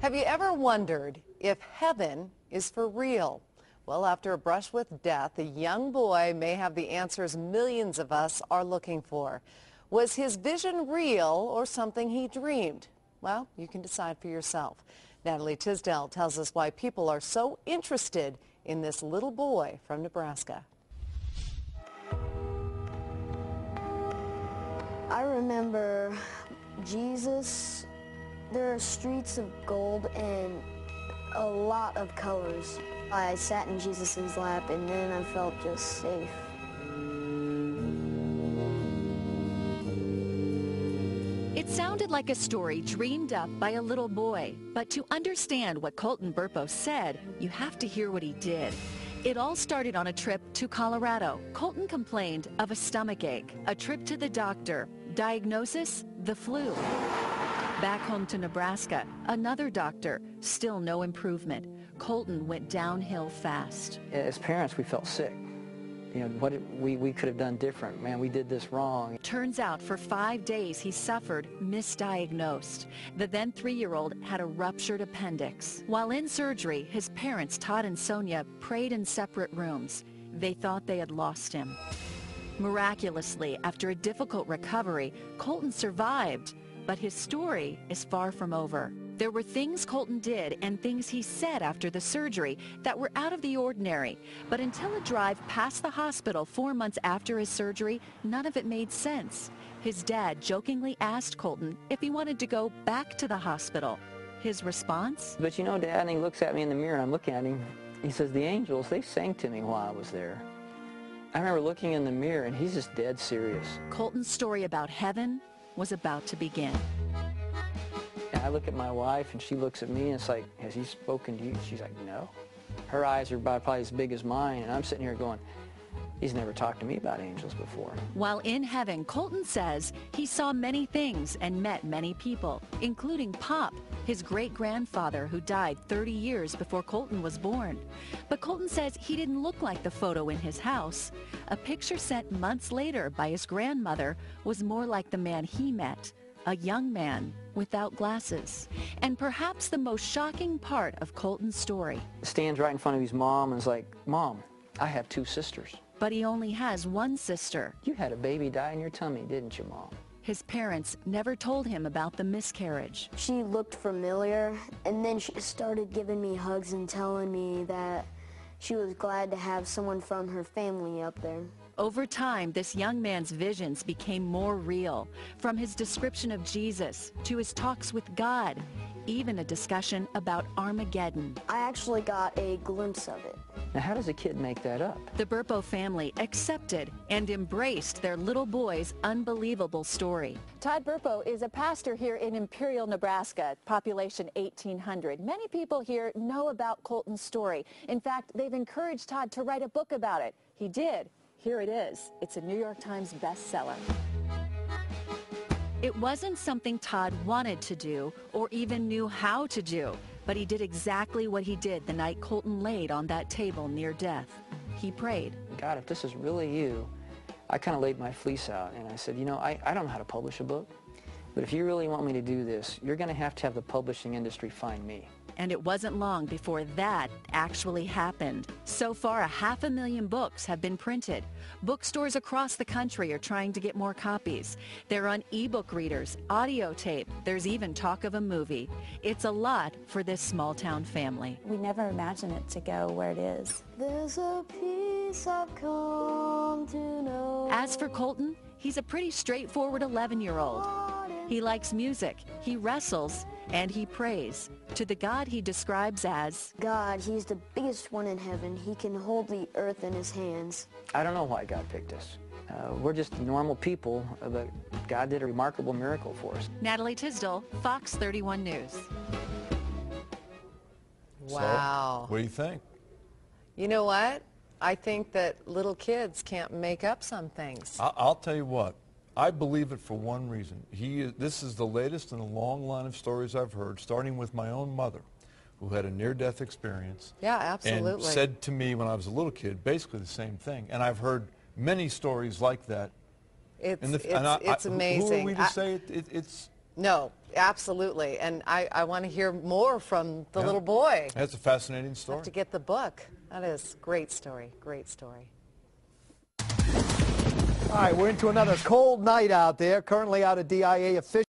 Have you ever wondered if heaven is for real? Well, after a brush with death, a young boy may have the answers millions of us are looking for. Was his vision real or something he dreamed? Well, you can decide for yourself. Natalie Tisdale tells us why people are so interested in this little boy from Nebraska. I remember Jesus. There are streets of gold and a lot of colors. I sat in Jesus' lap and then I felt just safe. It sounded like a story dreamed up by a little boy, but to understand what Colton Burpo said, you have to hear what he did. It all started on a trip to Colorado. Colton complained of a stomach ache, a trip to the doctor, diagnosis, the flu. Back home to Nebraska, another doctor, still no improvement. Colton went downhill fast. As parents, we felt sick. You know, what we could have done different. Man, we did this wrong. Turns out for 5 days he suffered misdiagnosed. The then 3-year-old had a ruptured appendix. While in surgery, his parents, Todd and Sonia, prayed in separate rooms. They thought they had lost him. Miraculously, after a difficult recovery, Colton survived. But his story is far from over. There were things Colton did and things he said after the surgery that were out of the ordinary. But until a drive past the hospital 4 months after his surgery, none of it made sense. His dad jokingly asked Colton if he wanted to go back to the hospital. His response? But you know, Dad, and he looks at me in the mirror and I'm looking at him. He says, the angels, they sang to me while I was there. I remember looking in the mirror and he's just dead serious. Colton's story about heaven was about to begin. And I look at my wife and she looks at me and it's like, has he spoken to you? She's like, no. Her eyes are about probably as big as mine and I'm sitting here going, he's never talked to me about angels before. While in heaven, Colton says he saw many things and met many people, including Pop, his great-grandfather who died 30 years before Colton was born. But Colton says he didn't look like the photo in his house. A picture sent months later by his grandmother was more like the man he met, a young man without glasses. And perhaps the most shocking part of Colton's story. Stands right in front of his mom and is like, Mom, I have 2 sisters. But he only has one sister. You had a baby die in your tummy, didn't you, Mom? His parents never told him about the miscarriage. She looked familiar and then she started giving me hugs and telling me that she was glad to have someone from her family up there. Over time, this young man's visions became more real, from his description of Jesus to his talks with God, even a discussion about Armageddon. I actually got a glimpse of it. Now, how does a kid make that up? The Burpo family accepted and embraced their little boy's unbelievable story. Todd Burpo is a pastor here in Imperial, Nebraska, population 1,800. Many people here know about Colton's story. In fact, they've encouraged Todd to write a book about it. He did. Here it is. It's a New York Times bestseller. It wasn't something Todd wanted to do or even knew how to do, but he did exactly what he did the night Colton laid on that table near death. He prayed. God, if this is really you, I kind of laid my fleece out and I said, you know, I don't know how to publish a book, but if you really want me to do this, you're going to have the publishing industry find me. And it wasn't long before that actually happened. So far, 500,000 books have been printed. Bookstores across the country are trying to get more copies. They're on ebook readers, audio tape. There's even talk of a movie. It's a lot for this small-town family. We never imagined it to go where it is. There's a peace I've come to know. As for Colton, he's a pretty straightforward 11-year-old. He likes music, he wrestles, and he prays to the God he describes as God. He's the biggest one in heaven. He can hold the earth in his hands. I don't know why God picked us. We're just normal people, but God did a remarkable miracle for us. Natalie Tisdale, Fox 31 News. Wow. So, what do you think? You know what? I think that little kids can't make up some things. I'll tell you what. I believe it for one reason. This is the latest in a long line of stories I've heard, starting with my own mother, who had a near-death experience. Yeah, absolutely. And said to me when I was a little kid basically the same thing. And I've heard many stories like that. It's amazing. Who are we to say it's No, absolutely. And I want to hear more from the little boy. That's a fascinating story. Have to get the book. That is a great story. Great story. All right, we're into another cold night out there. Currently out of DIA officials.